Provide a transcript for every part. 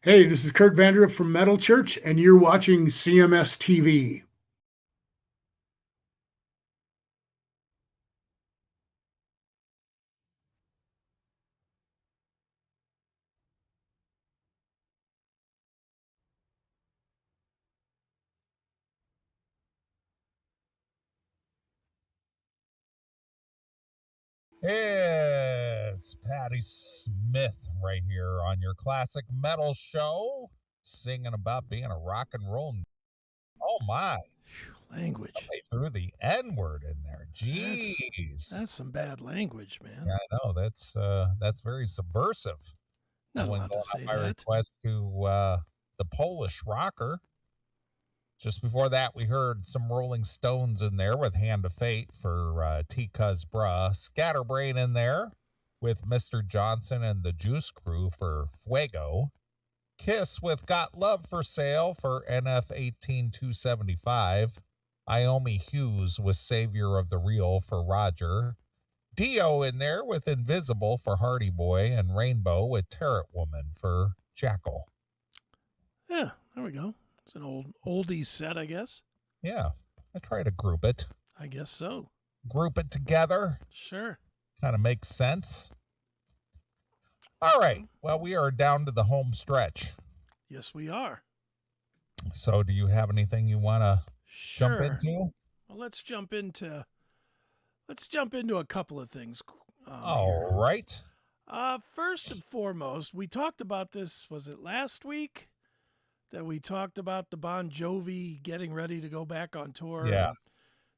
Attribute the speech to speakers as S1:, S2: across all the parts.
S1: Hey, this is Kurt Vanderup from Metal Church, and you're watching CMS TV.
S2: It's Patty Smith right here on your classic metal show, singing about being a rock and roll. Oh my!
S3: Language.
S2: Somebody threw the N word in there.
S3: That's
S2: Jeez.
S3: that's some bad language, man.
S2: Yeah, I know that's very subversive. I
S3: Not
S2: wouldn't
S3: allowed
S2: go
S3: to
S2: on
S3: say
S2: my
S3: that.
S2: request to the Polish rocker. Just before that, we heard some Rolling Stones in there with Hand of Fate for T. Cuz Bruh. Scatterbrain in there with Mr. Johnson and the Juice Crew for Fuego. Kiss with Got Love for Sale for NF 18275. Iomi Hughes with Savior of the Real for Roger. Dio in there with Invisible for Hardy Boy, and Rainbow with Tarot Woman for Jackal.
S3: Yeah, there we go. It's an oldies set, I guess.
S2: Yeah, I try to group it.
S3: I guess so.
S2: Group it together.
S3: Sure.
S2: Kind of makes sense. All right. Well, we are down to the home stretch.
S3: Yes, we are.
S2: So, do you have anything you want to jump
S3: Sure.
S2: into?
S3: Well, let's jump into a couple of things.
S2: All
S3: Here.
S2: right.
S3: First and foremost, we talked about this. Was it last week that we talked about the Bon Jovi getting ready to go back on tour?
S2: Yeah.
S3: And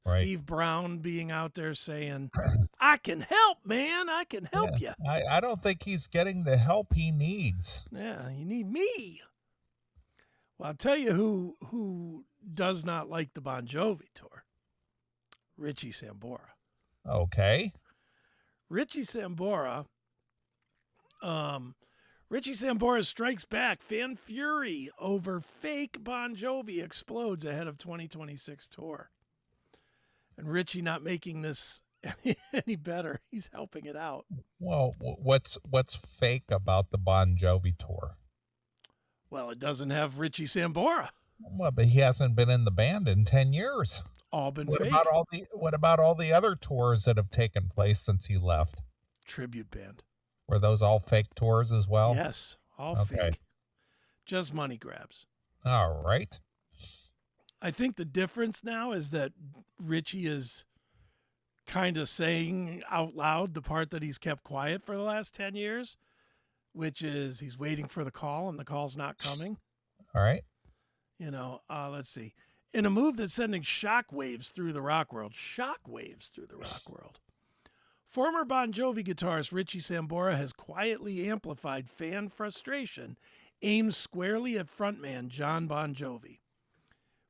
S2: Right.
S3: Steve Brown being out there saying, I can help, man. I can help you.
S2: I don't think he's getting the help he needs.
S3: Yeah, you need me. Well, I'll tell you who does not like the Bon Jovi tour. Richie Sambora.
S2: Okay.
S3: Richie Sambora. Richie Sambora strikes back. Fan fury over fake Bon Jovi explodes ahead of 2026 tour. And Richie not making this any better. He's helping it out.
S2: Well, what's fake about the Bon Jovi tour?
S3: Well, it doesn't have Richie Sambora.
S2: Well, but he hasn't been in the band in 10 years.
S3: All been
S2: What
S3: fake.
S2: about all the other tours that have taken place since he left?
S3: Tribute band.
S2: Were those all fake tours as well?
S3: Yes, all fake. Just money grabs.
S2: All right.
S3: I think the difference now is that Richie is kind of saying out loud the part that he's kept quiet for the last 10 years, which is he's waiting for the call and the call's not coming.
S2: All right.
S3: Let's see. In a move that's sending shockwaves through the rock world. Former Bon Jovi guitarist Richie Sambora has quietly amplified fan frustration aimed squarely at frontman John Bon Jovi.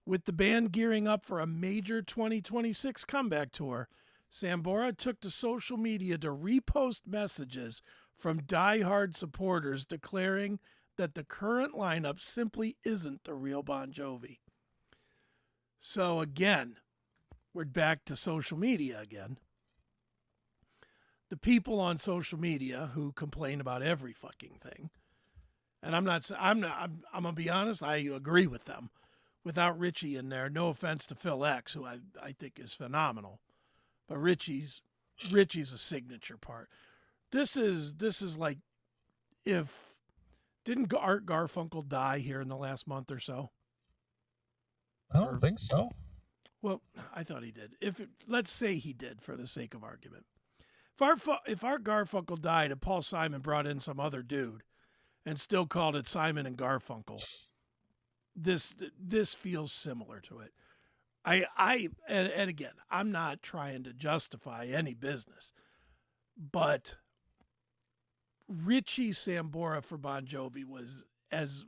S3: With the band gearing up for a major 2026 comeback tour, Sambora took to social media to repost messages from die-hard supporters declaring that the current lineup simply isn't the real Bon Jovi. So again, we're back to social media again. The people on social media who complain about every fucking thing, and I'm gonna be honest, I agree with them. Without Richie in there, no offense to Phil X, who I think is phenomenal, but Richie's a signature part. This is like if didn't Art Garfunkel die here in the last month or so?
S2: I don't think so.
S3: Well, I thought he did. Let's say he did for the sake of argument. If Art Garfunkel died and Paul Simon brought in some other dude and still called it Simon and Garfunkel, this feels similar to it. And again, I'm not trying to justify any business, but Richie Sambora for Bon Jovi was as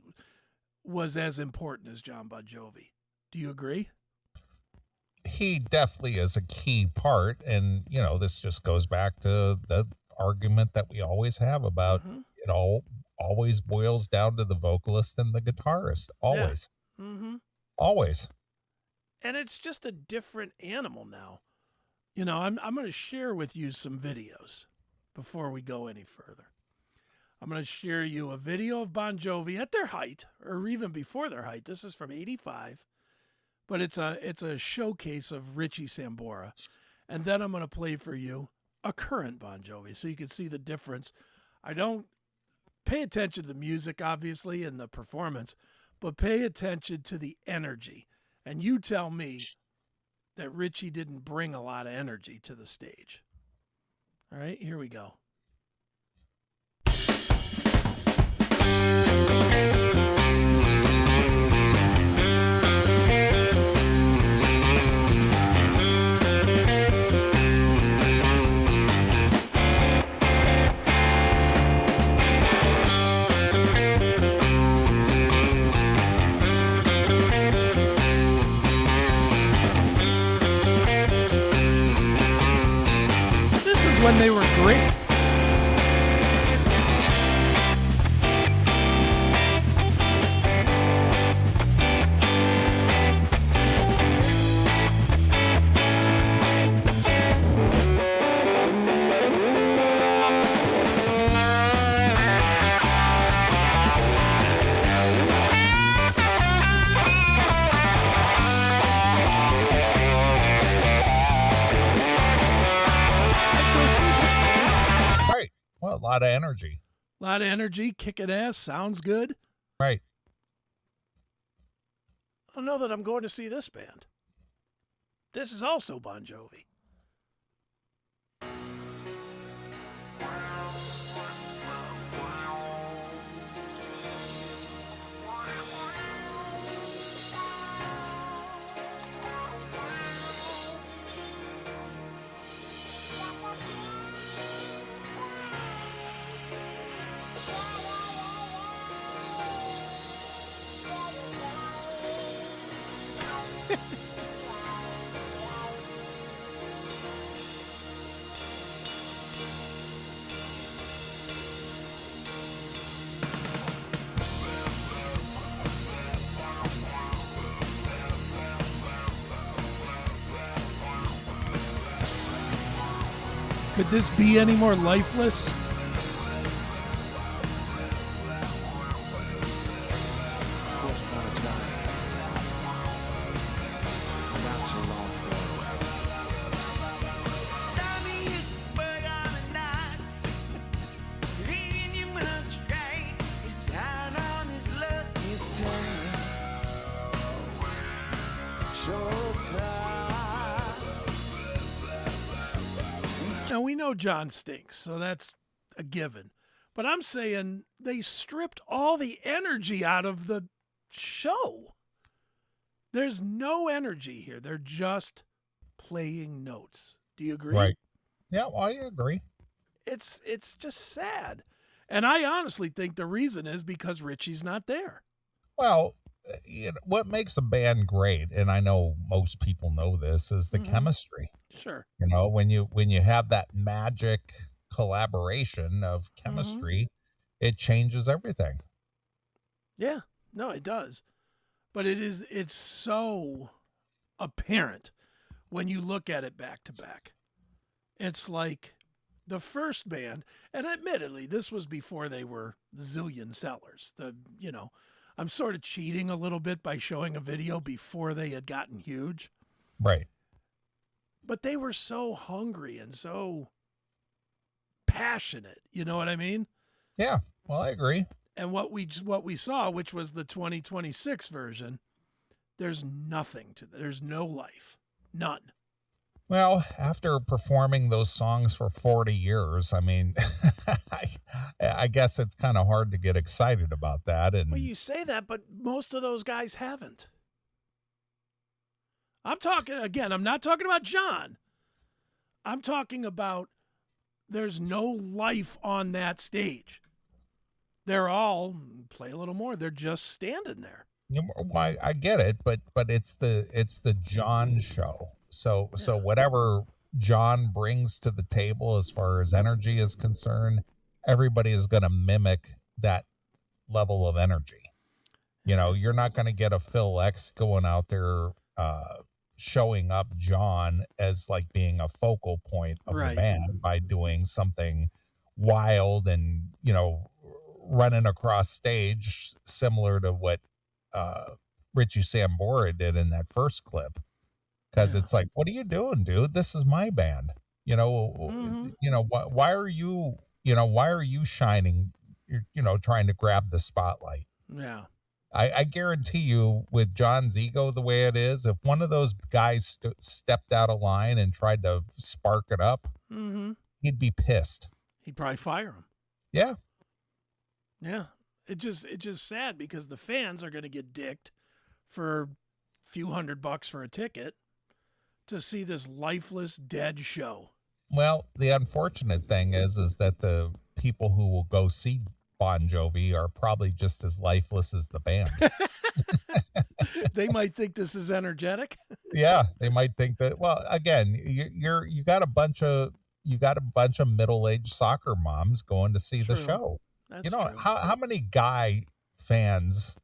S3: important as John Bon Jovi. Do you agree?
S2: He definitely is a key part, and this just goes back to the argument that we always have about it always boils down to the vocalist and the guitarist. Always.
S3: Yeah. Mm-hmm.
S2: Always.
S3: And it's just a different animal now. I'm going to share with you some videos before we go any further. I'm going to share you a video of Bon Jovi at their height, or even before their height. This is from '85, but it's a showcase of Richie Sambora. And then I'm going to play for you a current Bon Jovi so you can see the difference. I don't pay attention to the music, obviously, and the performance, but pay attention to the energy. And you tell me that Richie didn't bring a lot of energy to the stage. All right, here we go. This is when they were great.
S2: Well, a lot of energy.
S3: A lot of energy, kicking ass, sounds good.
S2: Right.
S3: I don't know that I'm going to see this band. This is also Bon Jovi. Could this be any more lifeless? Now, we know John stinks, so that's a given. But I'm saying they stripped all the energy out of the show. There's no energy here. They're just playing notes. Do you agree?
S2: Right. Yeah, well, I agree.
S3: It's just sad. And I honestly think the reason is because Richie's not there.
S2: Well, what makes a band great, and I know most people know this, is the chemistry.
S3: Sure.
S2: When you have that magic collaboration of chemistry, it changes everything.
S3: Yeah, no, it does. But it's so apparent when you look at it back to back. It's like the first band, and admittedly, this was before they were zillion sellers. I'm sort of cheating a little bit by showing a video before they had gotten huge.
S2: Right.
S3: But they were so hungry and so passionate. You know what I mean?
S2: Yeah. Well, I agree.
S3: And what we saw, which was the 2026 version, there's nothing to that. There's no life. None.
S2: Well, after performing those songs for 40 years, I mean, I guess it's kind of hard to get excited about that. And
S3: well, you say that, but most of those guys haven't. I'm not talking about John. I'm talking about there's no life on that stage. They're all, play a little more, they're just standing there.
S2: Well, I get it, but it's the John show. So whatever John brings to the table as far as energy is concerned, everybody is going to mimic that level of energy. You're not going to get a Phil X going out there showing up John as like being a focal point of the band by doing something wild and running across stage, similar to what Richie Sambora did in that first clip. Because
S3: Yeah.
S2: it's like, what are you doing, dude? This is my band. You know,
S3: Mhm.
S2: why are you, why are you shining? You're trying to grab the spotlight.
S3: Yeah.
S2: I guarantee you, with John's ego the way it is, if one of those guys stepped out of line and tried to spark it up,
S3: Mhm.
S2: he'd be pissed.
S3: He'd probably fire him.
S2: Yeah,
S3: Yeah. It's just sad because the fans are going to get dicked for a few $100 for a ticket to see this lifeless dead show.
S2: well, the unfortunate thing is that the people who will go see Bon Jovi are probably just as lifeless as the band.
S3: They might think this is energetic.
S2: Yeah, they might think that. Well, again, you got a bunch of middle-aged soccer moms going to see the
S3: True.
S2: show.
S3: That's true.
S2: How many guy fans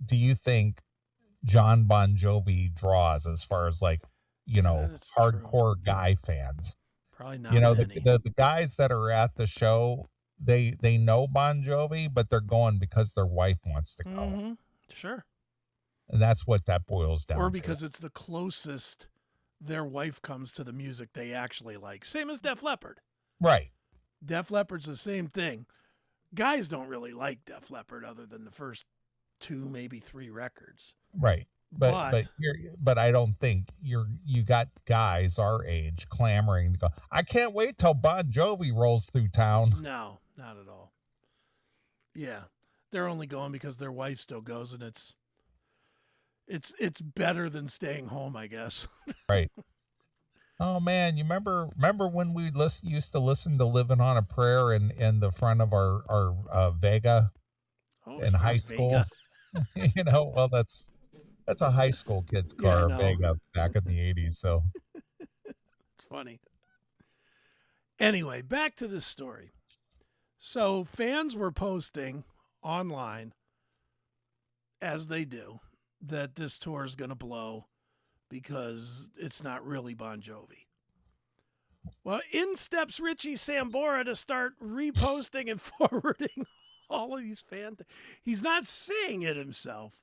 S2: do you think John Bon Jovi draws as far as like,
S3: That's
S2: hardcore guy fans?
S3: Probably not
S2: The,
S3: many.
S2: the guys that are at the show, they know Bon Jovi, but they're going because their wife wants to go.
S3: Mm-hmm. Sure.
S2: And that's what that boils down to.
S3: Or because it's the closest their wife comes to the music they actually like. Same as Def Leppard.
S2: Right.
S3: Def Leppard's the same thing. Guys don't really like Def Leppard other than the first 2, maybe 3 records.
S2: Right. But I don't think you got guys our age clamoring to go, I can't wait till Bon Jovi rolls through town.
S3: No, not at all. Yeah. They're only going because their wife still goes, and it's better than staying home, I guess.
S2: Right. Oh man, you remember when we used to listen to Living on a Prayer in the front of our Vega in high school?
S3: Vega.
S2: Well, that's a high school kid's car, Vega, back in the 80s. So
S3: it's funny. Anyway, back to this story. So fans were posting online, as they do, that this tour is going to blow because it's not really Bon Jovi. Well, in steps Richie Sambora to start reposting and forwarding all of these fans. He's not saying it himself,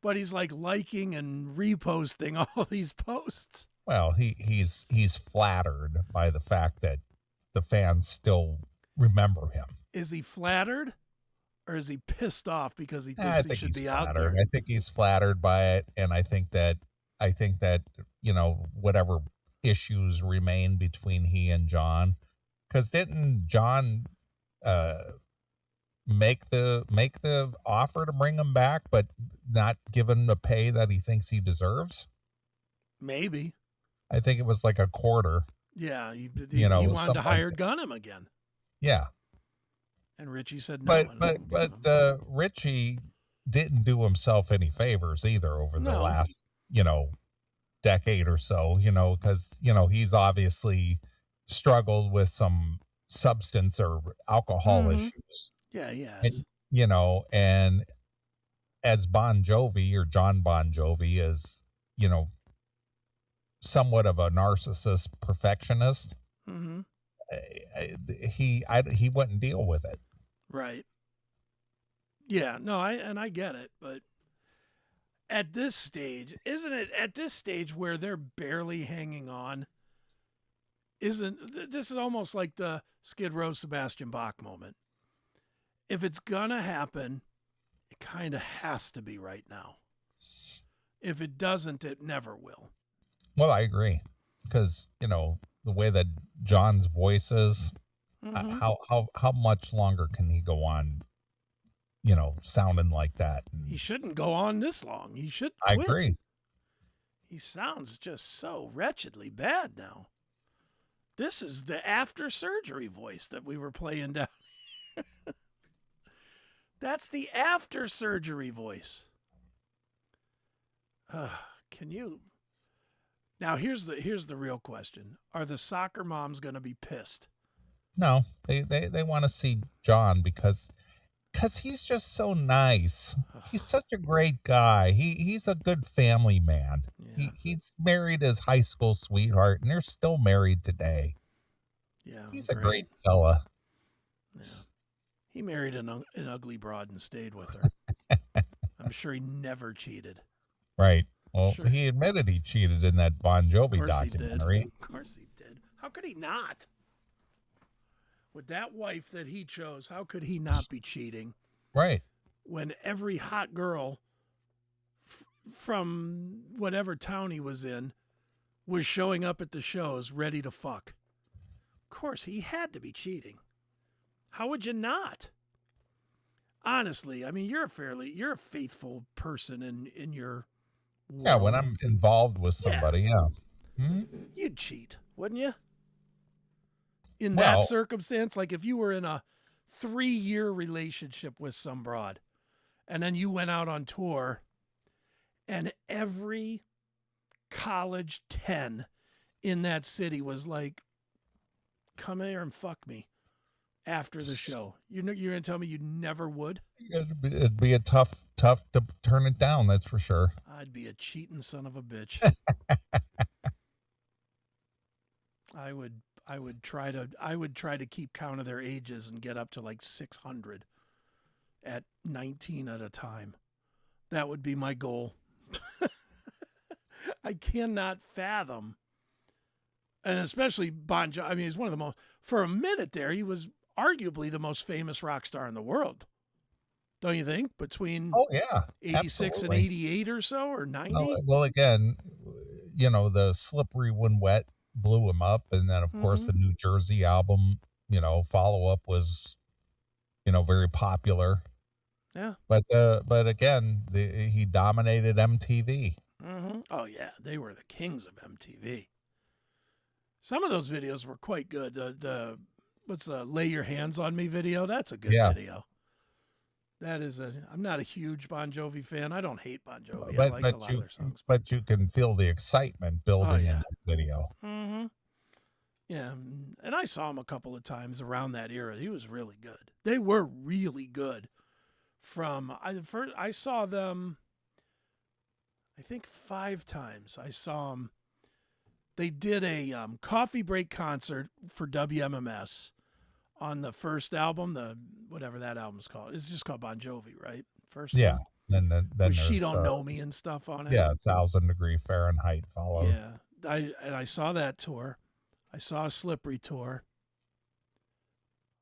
S3: but he's like liking and reposting all these posts.
S2: Well, he's flattered by the fact that the fans still remember him.
S3: Is he flattered? Or is he pissed off because he thinks he should be out there?
S2: I think he's flattered by it, and I think that whatever issues remain between he and John, because didn't John make the offer to bring him back, but not give him the pay that he thinks he deserves?
S3: Maybe.
S2: I think it was like a quarter.
S3: Yeah, he wanted to hired gun him again.
S2: Yeah.
S3: And Richie said no.
S2: But Richie didn't do himself any favors either over the last, decade or so, because, he's obviously struggled with some substance or alcohol issues.
S3: Yeah, he has.
S2: And, and as Bon Jovi or John Bon Jovi is, somewhat of a narcissist perfectionist, he wouldn't deal with it.
S3: Right. Yeah, no, I get it, but at this stage, isn't it at this stage where they're barely hanging on? This is almost like the Skid Row Sebastian Bach moment. If it's gonna happen, it kind of has to be right now. If it doesn't, it never will.
S2: Well, I agree, because the way that John's voice is, how much longer can he go on, sounding like that?
S3: He shouldn't go on this long. He should quit.
S2: I agree.
S3: He sounds just so wretchedly bad now. This is the after surgery voice that we were playing down. That's the after surgery voice. Can you? Now here's the real question: are the soccer moms going to be pissed?
S2: No, they want to see John because he's just so nice. He's such a great guy. He's a good family man. Yeah. He's married his high school sweetheart, and they're still married today.
S3: Yeah,
S2: he's a great fella.
S3: Yeah, He married an ugly broad and stayed with her. I'm sure he never cheated.
S2: Right. Well,
S3: Sure.
S2: he admitted he cheated in that Bon Jovi documentary.
S3: Of course he did. How could he not? With that wife that he chose, how could he not be cheating?
S2: Right.
S3: When every hot girl from whatever town he was in was showing up at the shows ready to fuck. Of course, he had to be cheating. How would you not? Honestly, I mean, you're a faithful person in your world.
S2: Yeah, when I'm involved with somebody, yeah.
S3: You'd cheat, wouldn't you? In that
S2: Well,
S3: circumstance, like if you were in a 3-year relationship with some broad and then you went out on tour and every college 10 in that city was like, come here and fuck me after the show. You're going to tell me you never would?
S2: it'd be a tough to turn it down, that's for sure.
S3: I'd be a cheating son of a bitch. I would try to keep count of their ages and get up to like 600 at 19 at a time. That would be my goal. I cannot fathom. And especially Bon Jovi. I mean, he's one of the most, for a minute there, he was arguably the most famous rock star in the world. Don't you think? Between 86
S2: absolutely.
S3: and 88 or so, or 90?
S2: Well, again, the Slippery When Wet blew him up. And then, of course, the New Jersey album, follow-up was, very popular.
S3: Yeah.
S2: But again, he dominated MTV.
S3: Mm-hmm. Oh, yeah. They were the kings of MTV. Some of those videos were quite good. What's the Lay Your Hands on Me video? That's a good video. I'm not a huge Bon Jovi fan. I don't hate Bon Jovi. I like a lot of their songs.
S2: But you can feel the excitement building in that video.
S3: Mm-hmm. Yeah. And I saw him a couple of times around that era. He was really good. They were really good. I saw them, I think 5 times. I saw them. They did a coffee break concert for WMMS on the first album, whatever that album's called. It's just called Bon Jovi, right? First
S2: one. Then
S3: She Don't Know Me and stuff on it.
S2: Yeah, 1,000 Degree Fahrenheit followed.
S3: Yeah, I saw that tour. I saw a Slippery tour.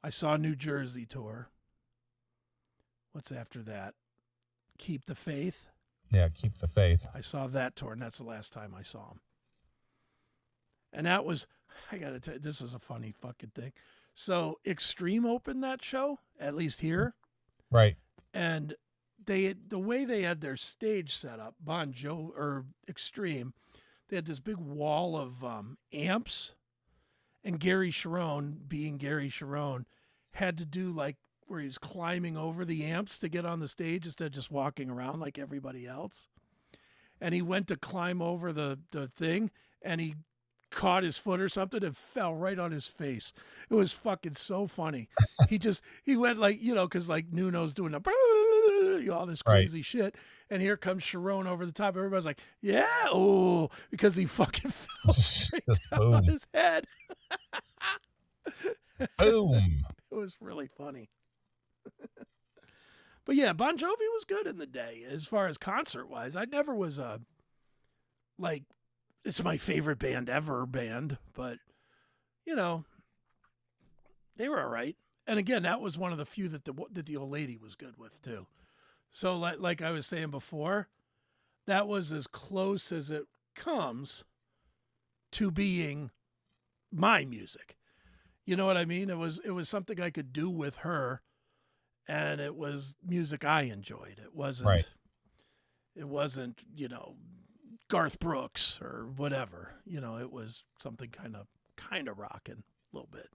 S3: I saw a New Jersey tour. What's after that? Keep the Faith.
S2: Yeah, Keep the Faith.
S3: I saw that tour, and that's the last time I saw him. And that was, I got to tell you, this is a funny fucking thing. So Extreme opened that show, at least here.
S2: Right.
S3: And the way they had their stage set up, Bon Jovi or Extreme, they had this big wall of amps. And Gary Sharon, being Gary Sharon, had to do like where he was climbing over the amps to get on the stage instead of just walking around like everybody else. And he went to climb over the thing, and he caught his foot or something and fell right on his face. It was fucking so funny. He went like, because like Nuno's doing all this crazy shit. And here comes Sharon over the top. Everybody's like, yeah, oh, because he fucking fell straight down on his head.
S2: Boom.
S3: It was really funny. But yeah, Bon Jovi was good in the day as far as concert wise. I never was like, it's my favorite band ever band, but they were all right. And again, that was one of the few that the old lady was good with too. So like I was saying before, that was as close as it comes to being my music. You know what I mean? It was something I could do with her, and it was music I enjoyed. It wasn't Garth Brooks or whatever. It was something kind of rocking a little bit.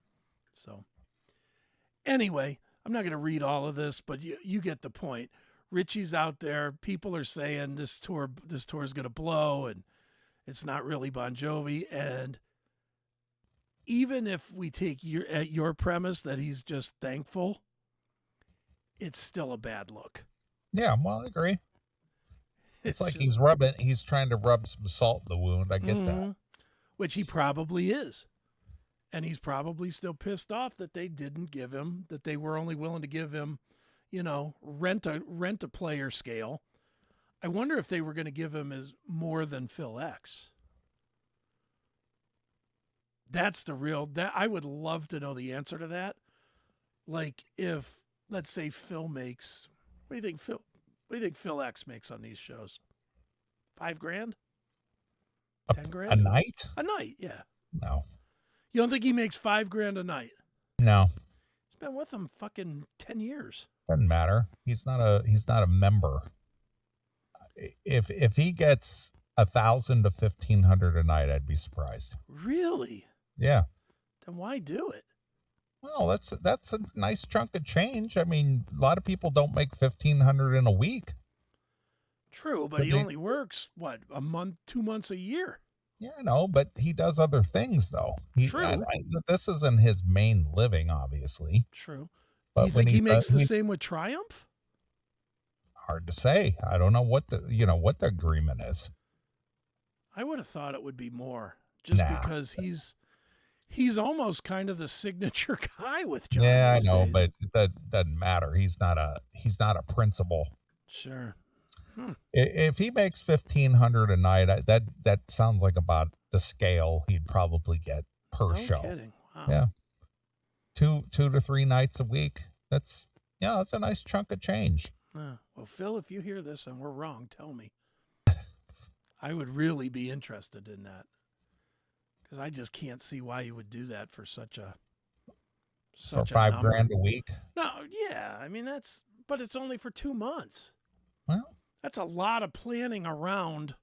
S3: So anyway, I'm not going to read all of this, but you get the point. Richie's out there. People are saying this tour is going to blow, and it's not really Bon Jovi. And even if we take your premise that he's just thankful, it's still a bad look.
S2: Yeah, well, I agree. It's like he's trying to rub some salt in the wound. I get that.
S3: Which he probably is. And he's probably still pissed off that they didn't give him, that they were only willing to give him, rent a player scale. I wonder if they were going to give him as more than Phil X. That's that I would love to know the answer to that. Like if, let's say Phil makes, what do you think Phil X makes on these shows? $5,000? $10,000?
S2: A night?
S3: A night, yeah.
S2: No.
S3: You don't think he makes $5,000 a night?
S2: No.
S3: He's been with them fucking 10 years.
S2: Doesn't matter. He's not a member. If he gets 1,000 to 1,500 a night, I'd be surprised.
S3: Really?
S2: Yeah.
S3: Then why do it?
S2: Well, that's a nice chunk of change. I mean, a lot of people don't make 1,500 in a week.
S3: True, but he only works a month, 2 months a year.
S2: Yeah, I know, but he does other things though.
S3: True.
S2: This isn't his main living, obviously.
S3: True.
S2: But
S3: you think he makes the same with Triumph?
S2: Hard to say. I don't know what the agreement is.
S3: I would have thought it would be more, just because he's almost kind of the signature guy with John.
S2: Yeah, I know,
S3: days.
S2: but that doesn't matter. He's not a principal.
S3: Sure.
S2: If he makes 1,500 a night, that sounds like about the scale he'd probably get per show.
S3: No kidding. Wow.
S2: Yeah. 2 to 3 nights a week. That's a nice chunk of change.
S3: Well, Phil, if you hear this and we're wrong, tell me. I would really be interested in that, because I just can't see why you would do that for such a
S2: $5,000 a week.
S3: No, yeah, I mean but it's only for 2 months.
S2: Well,
S3: that's a lot of planning around.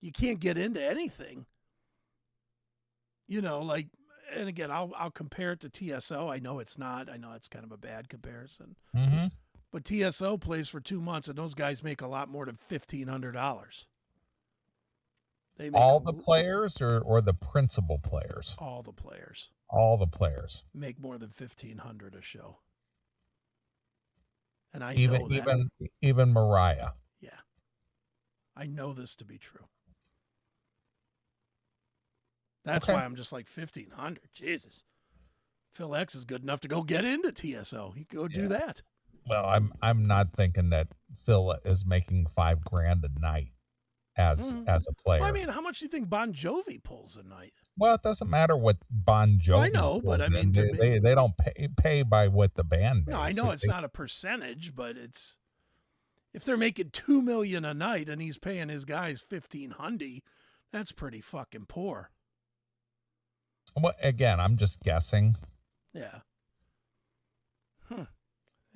S3: You can't get into anything. And again, I'll compare it to TSO. I know it's not. I know it's kind of a bad comparison.
S2: Mm-hmm.
S3: But TSO plays for 2 months, and those guys make a lot more than $1,500.
S2: All the players or the principal players?
S3: All the players.
S2: All the players
S3: make more than $1,500 a show. And I
S2: know that. Even Mariah.
S3: Yeah. I know this to be true. That's why I'm just like 1,500. Jesus. Phil X is good enough to go get into TSO. He could go do that.
S2: Well, I'm not thinking that Phil is making $5,000 a night as a player.
S3: Well, I mean, how much do you think Bon Jovi pulls a night?
S2: Well, it doesn't matter what Bon Jovi.
S3: I know, but I mean,
S2: they don't pay by what the band makes.
S3: No, I know it's not a percentage, but it's, if they're making $2 million a night and he's paying his guys $1,500, that's pretty fucking poor.
S2: Well, again, I'm just guessing.
S3: Yeah.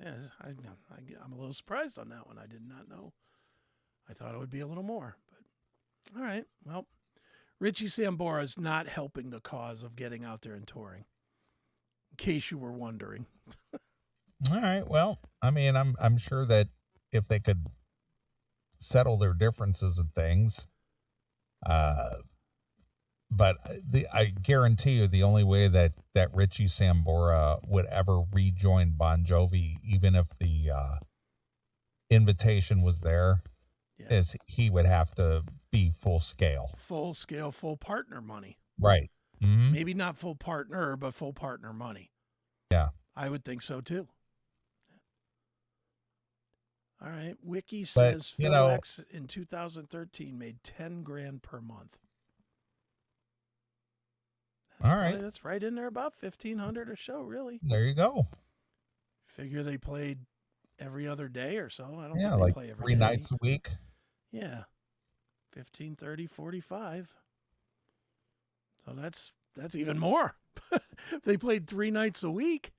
S3: Yeah, I'm a little surprised on that one. I did not know. I thought it would be a little more, but all right. Well, Richie Sambora is not helping the cause of getting out there and touring, in case you were wondering.
S2: All right. Well, I mean, I'm sure that if they could settle their differences and things, but I guarantee you the only way that Richie Sambora would ever rejoin Bon Jovi, even if the invitation was there, is he would have to be full scale, full partner money. Right. Mm-hmm.
S3: Maybe not full partner, but full partner money.
S2: Yeah.
S3: I would think so too. All right. Wiki says Phil X in 2013 made $10,000 per month. That's right in there, about $1,500 a show, really.
S2: There you go.
S3: Figure they played every other day or so. I don't think they play every
S2: 3 nights a week.
S3: Yeah. 15, 30, 45. So that's even more. If they played 3 nights a week.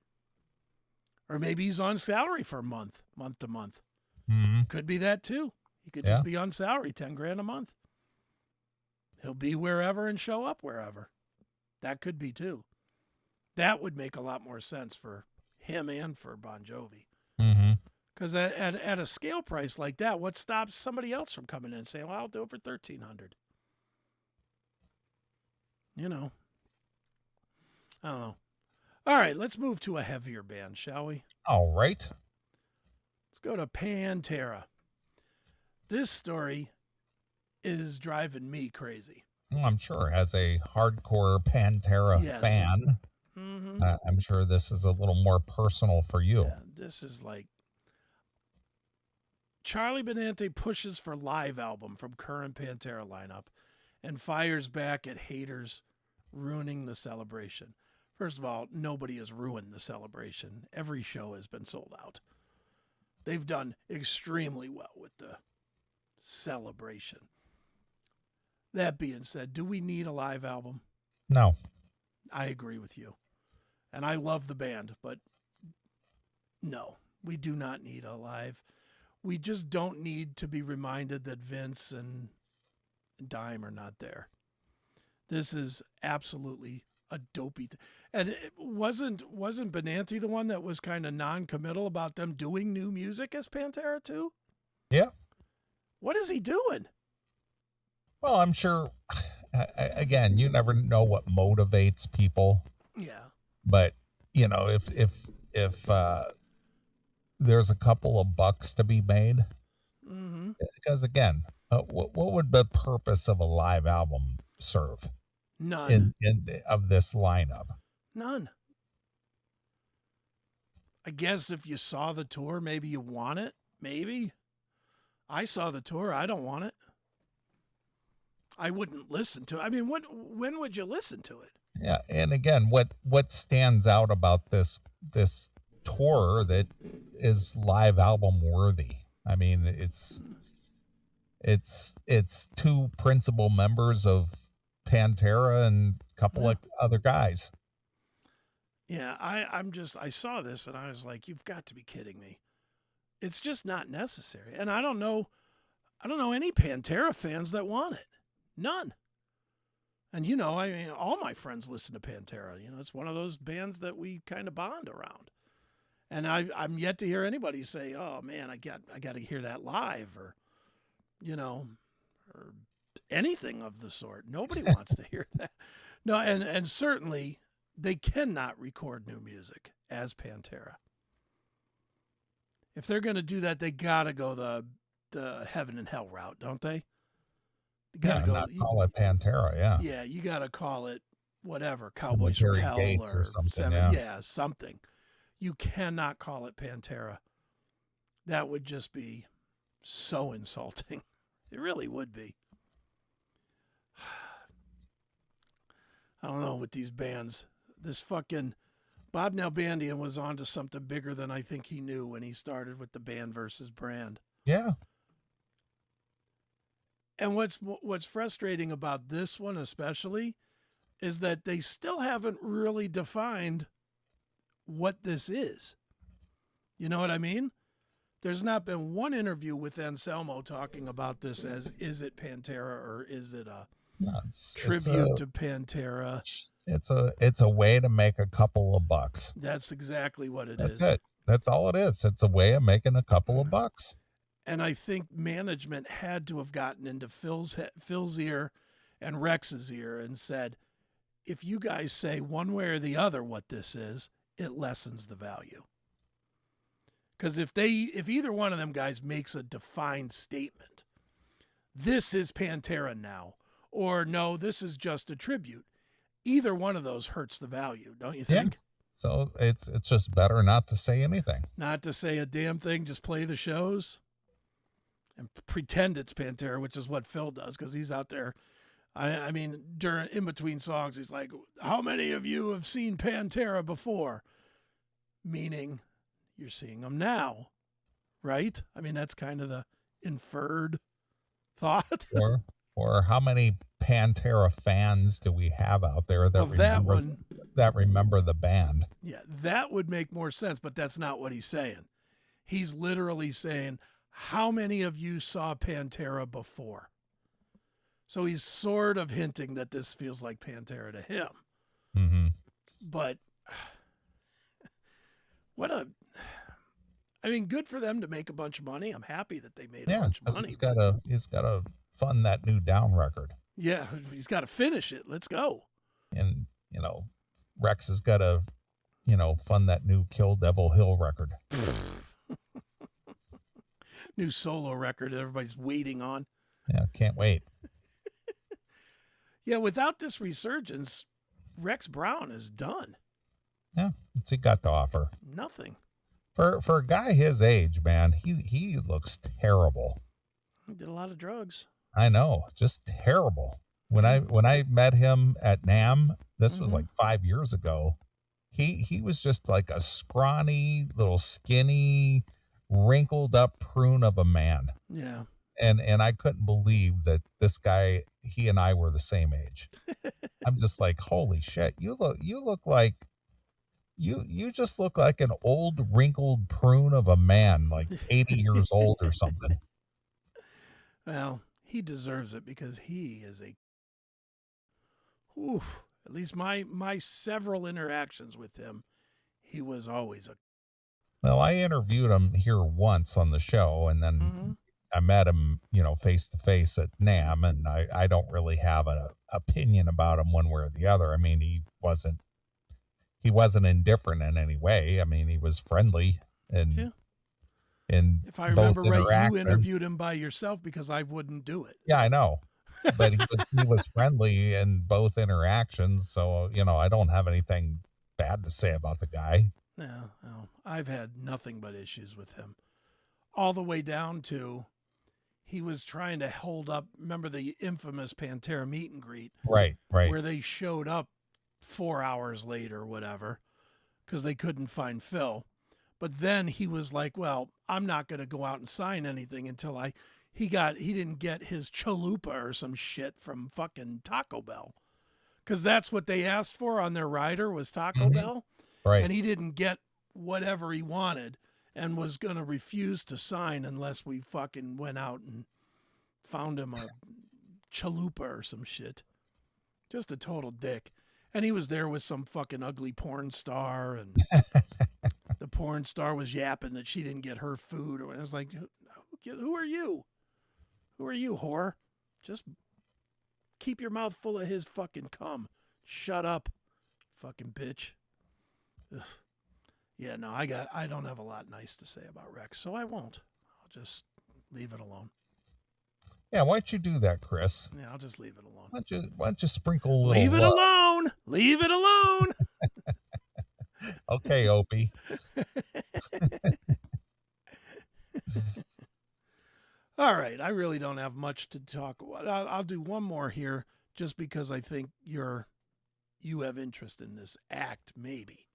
S3: Or maybe he's on salary for a month to month.
S2: Mm-hmm.
S3: Could be that too. He could just be on salary, $10,000 a month. He'll be wherever and show up wherever. That could be too. That would make a lot more sense for him and for Bon Jovi. Because at a scale price like that, what stops somebody else from coming in and saying, well, I'll do it for $1,300? I don't know. All right, let's move to a heavier band, shall we?
S2: All right.
S3: Let's go to Pantera. This story is driving me crazy.
S2: Well, I'm sure as a hardcore Pantera
S3: Yes.
S2: fan,
S3: Mm-hmm.
S2: I'm sure this is a little more personal for you.
S3: Yeah, this is like Charlie Benante pushes for live album from current Pantera lineup and fires back at haters ruining the celebration. First of all, nobody has ruined the celebration. Every show has been sold out. They've done extremely well with the celebration. That being said, do we need a live album?
S2: No.
S3: I agree with you. And I love the band, but no, we do not need a live. We just don't need to be reminded that Vince and Dime are not there. This is absolutely a dopey and it wasn't Benante the one that was kind of non-committal about them doing new music as Pantera too?
S2: Yeah.
S3: What is he doing?
S2: Well, I'm sure, again, you never know what motivates people.
S3: Yeah.
S2: But, you know, if there's a couple of bucks to be made,
S3: Mm-hmm.
S2: because again, what would the purpose of a live album serve
S3: None.
S2: of this lineup?
S3: None. I guess if you saw the tour, maybe you want it. Maybe. I saw the tour. I don't want it. I wouldn't listen to it. I mean, when would you listen to it?
S2: Yeah, and again, what stands out about this tour that is live album worthy? I mean, it's two principal members of Pantera and a couple of other guys.
S3: Yeah, I saw this and I was like, you've got to be kidding me. It's just not necessary. And I don't know any Pantera fans that want it. None. And you know, I mean, all my friends listen to Pantera. You know, it's one of those bands that we kind of bond around. And I'm yet to hear anybody say, "Oh man, I got to hear that live," or, you know, or anything of the sort. Nobody wants to hear that. No, and certainly they cannot record new music as Pantera. If they're going to do that, they got to go the heaven and hell route, don't they? You gotta
S2: Not call it Pantera, yeah.
S3: Yeah, you got to call it whatever, Cowboys from Hell
S2: Gates or something.
S3: Something. You cannot call it Pantera. That would just be so insulting. It really would be. I don't know with these bands. This fucking Bob Nalbandian was onto something bigger than I think he knew when he started with the band versus brand.
S2: Yeah.
S3: And what's frustrating about this one especially is that they still haven't really defined what this is. You know what I mean? There's not been one interview with Anselmo talking about this as, is it Pantera or is it a tribute to Pantera?
S2: It's a way to make a couple of bucks.
S3: That's exactly what it is.
S2: That's it. That's all it is. It's a way of making a couple of bucks.
S3: And I think management had to have gotten into Phil's ear and Rex's ear and said, if you guys say one way or the other what this is, it lessens the value. Because if either one of them guys makes a defined statement, this is Pantera now, or no, this is just a tribute, either one of those hurts the value, don't you think?
S2: Yeah. So it's just better not to say anything.
S3: Not to say a damn thing, just play the shows and pretend it's Pantera, which is what Phil does, because he's out there. I mean, in between songs, he's like, how many of you have seen Pantera before? Meaning, you're seeing them now, right? I mean, that's kind of the inferred thought.
S2: Or how many Pantera fans do we have out there that remember the band?
S3: Yeah, that would make more sense, but that's not what he's saying. He's literally saying, how many of you saw Pantera before? So he's sort of hinting that this feels like Pantera to him.
S2: Mm-hmm.
S3: But good for them to make a bunch of money. I'm happy that they made a bunch of money.
S2: He's got to fund that new Down record.
S3: Yeah, he's got to finish it. Let's go.
S2: And, Rex has got to, fund that new Kill Devil Hill record.
S3: New solo record that everybody's waiting on.
S2: Yeah, can't wait.
S3: Yeah, without this resurgence, Rex Brown is done.
S2: Yeah, what's he got to offer?
S3: Nothing.
S2: For a guy his age, man, he looks terrible.
S3: He did a lot of drugs.
S2: I know, just terrible. When I met him at NAMM, this was like 5 years ago. He was just like a scrawny, little skinny, wrinkled up prune of a man.
S3: Yeah.
S2: And I couldn't believe that this guy, he and I were the same age. I'm just like, holy shit, you look like you just look like an old wrinkled prune of a man, like 80 years old or something.
S3: Well, he deserves it because he is a. Oof, at least my several interactions with him, he was always a.
S2: Well, I interviewed him here once on the show, and then I met him, face to face at NAMM, and I don't really have an opinion about him one way or the other. I mean, he wasn't indifferent in any way. I mean, he was friendly and in
S3: if I remember right, you
S2: interactions.
S3: interviewed him by yourself because I wouldn't do it.
S2: Yeah, I know. But he was friendly in both interactions, so I don't have anything bad to say about the guy.
S3: No, I've had nothing but issues with him, all the way down to he was trying to hold up. Remember the infamous Pantera meet and greet,
S2: right?
S3: Where they showed up 4 hours later, or whatever, because they couldn't find Phil. But then he was like, "Well, I'm not going to go out and sign anything until he didn't get his chalupa or some shit from fucking Taco Bell, because that's what they asked for on their rider was Taco Bell,
S2: right?
S3: And he didn't get whatever he wanted and was going to refuse to sign unless we fucking went out and found him a chalupa or some shit. Just a total dick. And he was there with some fucking ugly porn star, and the porn star was yapping that she didn't get her food. I was like, who are you? Who are you, whore? Just keep your mouth full of his fucking cum. Shut up, fucking bitch. Ugh. Yeah, no, I don't have a lot nice to say about Rex, so I won't. I'll just leave it alone.
S2: Yeah, why don't you do that, Chris?
S3: Yeah, I'll just leave it alone.
S2: Why don't you sprinkle a little
S3: Leave it
S2: love?
S3: alone. Leave it alone.
S2: Okay, Opie.
S3: All right, I really don't have much to talk about. I'll do one more here just because I think you have interest in this act, maybe.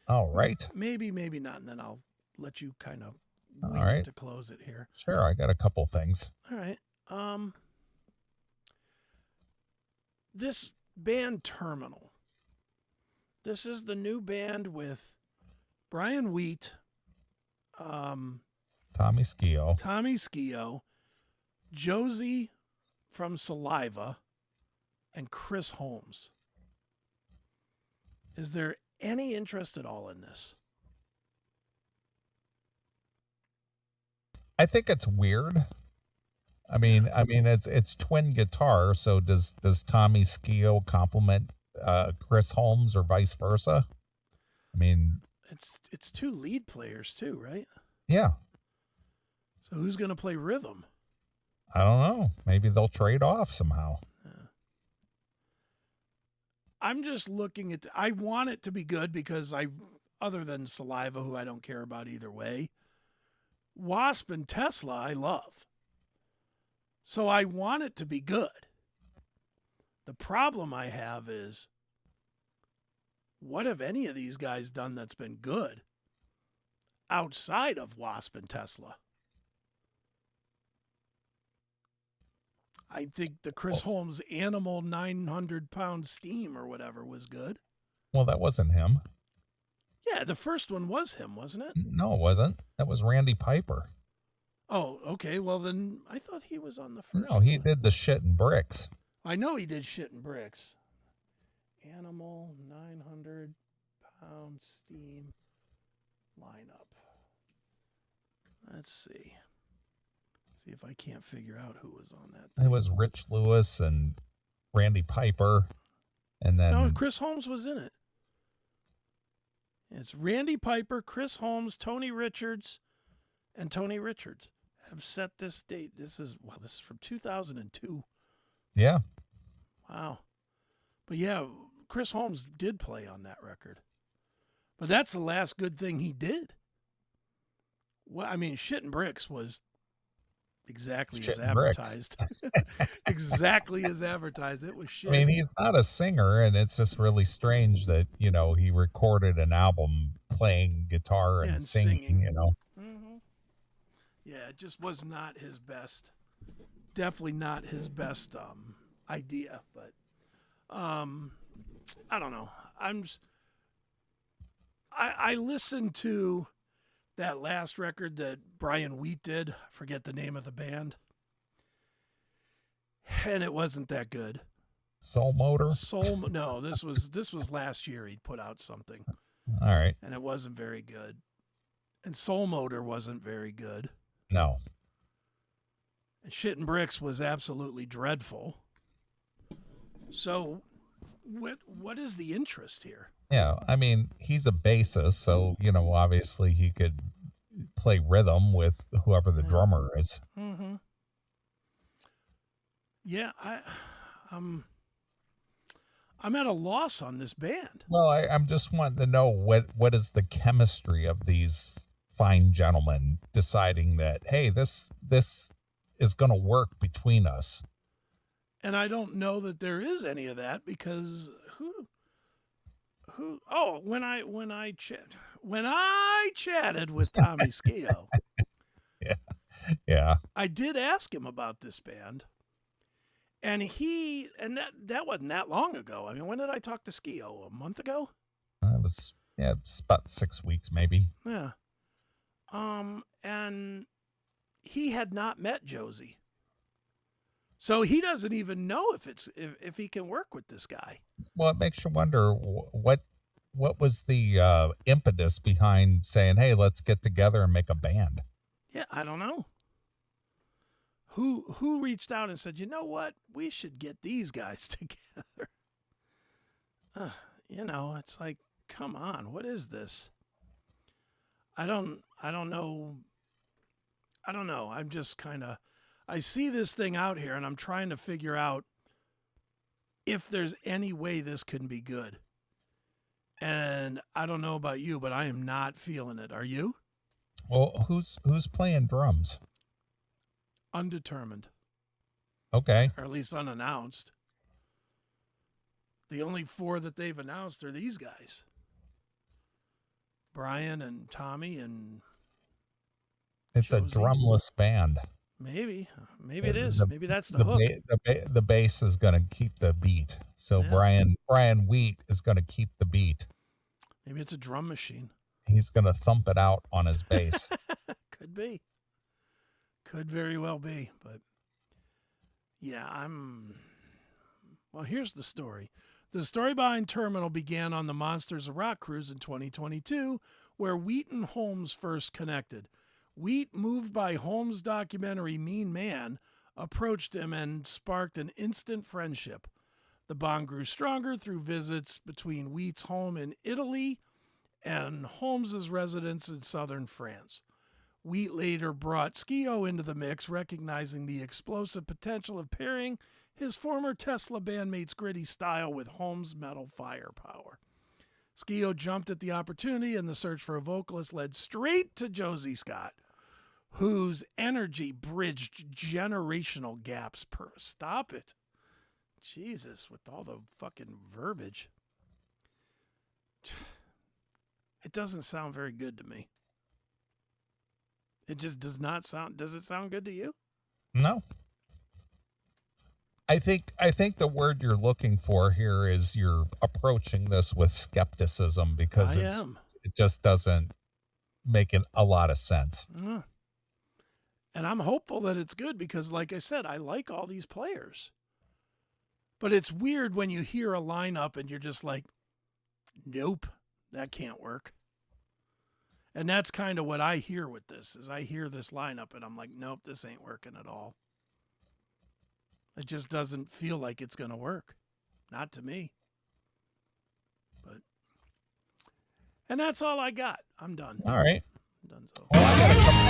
S2: All right.
S3: Maybe not, and then I'll let you kind of wing it to close it here.
S2: Sure, I got a couple things.
S3: All right. This band Terminal. This is the new band with Brian Wheat,
S2: Tommy Scio,
S3: Josie from Saliva, and Chris Holmes. Is there any interest at all in this?
S2: I think it's weird. I mean, it's twin guitar. So does Tommy Scio complement Chris Holmes or vice versa? I mean,
S3: it's two lead players too, right?
S2: Yeah.
S3: So who's going to play rhythm?
S2: I don't know. Maybe they'll trade off somehow.
S3: Yeah. I'm just looking at. I want it to be good because other than Saliva, who I don't care about either way, Wasp and Tesla I love. So I want it to be good. The problem I have is, what have any of these guys done that's been good outside of Wasp and Tesla? I think the Chris Holmes Animal 900-pound steam or whatever was good.
S2: Well, that wasn't him.
S3: Yeah, the first one was him, wasn't it?
S2: No, it wasn't. That was Randy Piper.
S3: Oh, okay. Well, then I thought he was on the first
S2: No, he
S3: one.
S2: did the shit and bricks.
S3: I know he did shit and bricks. Animal 900-pound steam lineup. Let's see. See if I can't figure out who was on that.
S2: It was Rich Lewis and Randy Piper. And then
S3: No, Chris Holmes was in it. It's Randy Piper, Chris Holmes, Tony Richards, and Tony Richards have set this date. This is from 2002.
S2: Yeah.
S3: Wow. But yeah, Chris Holmes did play on that record. But that's the last good thing he did. Well, I mean, Shit and Bricks was exactly
S2: Shit
S3: as
S2: and bricks.
S3: advertised. Exactly as advertised. It was shit.
S2: I mean, he's not a singer, and it's just really strange that, he recorded an album playing guitar and singing.
S3: Mm-hmm. Yeah, it just was not his best. Definitely not his best idea. But I don't know. I listened to that last record that Brian Wheat did. I forget the name of the band. And it wasn't that good.
S2: Soul Motor?
S3: No, this was last year he'd put out something.
S2: All right.
S3: And it wasn't very good. And Soul Motor wasn't very good.
S2: No.
S3: And Shit and Bricks was absolutely dreadful. So what is the interest here?
S2: Yeah, I mean, he's a bassist, so, obviously he could play rhythm with whoever the drummer is.
S3: Mm-hmm. Yeah, I'm at a loss on this band.
S2: Well, I'm just wanting to know what is the chemistry of these fine gentlemen deciding that, hey, this is going to work between us.
S3: And I don't know that there is any of that because when I chatted with Tommy Skio.
S2: Yeah.
S3: I did ask him about this band. And that wasn't that long ago. I mean, when did I talk to Skio? A month ago?
S2: It's about 6 weeks maybe.
S3: Yeah. And he had not met Josie. So he doesn't even know if he can work with this guy.
S2: Well, it makes you wonder what was the impetus behind saying, "Hey, let's get together and make a band."
S3: Yeah, I don't know. Who reached out and said, "You know what? We should get these guys together." It's like, come on, what is this? I don't know. I'm just kind of I see this thing out here and I'm trying to figure out if there's any way this can be good. And I don't know about you, but I am not feeling it. Are you?
S2: Well, who's playing drums?
S3: Undetermined.
S2: Okay.
S3: Or at least unannounced. The only 4 that they've announced are these guys. Brian and Tommy and
S2: It's
S3: Josie.
S2: a drumless band.
S3: Maybe it is. Maybe that's the hook.
S2: The bass is going to keep the beat. So
S3: Yeah.
S2: Brian Wheat is going to keep the beat.
S3: Maybe it's a drum machine.
S2: He's going to thump it out on his bass.
S3: Could be. Could very well be. But yeah, well, here's the story. The story behind Terminal began on the Monsters of Rock cruise in 2022, where Wheat and Holmes first connected. Wheat, moved by Holmes' documentary Mean Man, approached him and sparked an instant friendship. The bond grew stronger through visits between Wheat's home in Italy and Holmes' residence in southern France. Wheat later brought Skio into the mix, recognizing the explosive potential of pairing his former Tesla bandmate's gritty style with Holmes' metal firepower. Skio jumped at the opportunity, and the search for a vocalist led straight to Josie Scott, whose energy bridged generational gaps. Stop it. Jesus, with all the fucking verbiage. It doesn't sound very good to me. It just does not sound. Does it sound good to you?
S2: No. I think the word you're looking for here is you're approaching this with skepticism because it just doesn't make a lot of sense.
S3: Mm. And I'm hopeful that it's good because, like I said, I like all these players. But it's weird when you hear a lineup and you're just like, nope, that can't work. And that's kind of what I hear with this, is I hear this lineup and I'm like, nope, this ain't working at all. It just doesn't feel like it's going to work. Not to me. And that's all I got. I'm done.
S2: All right.
S3: I'm done. So.
S2: Well, I got a couple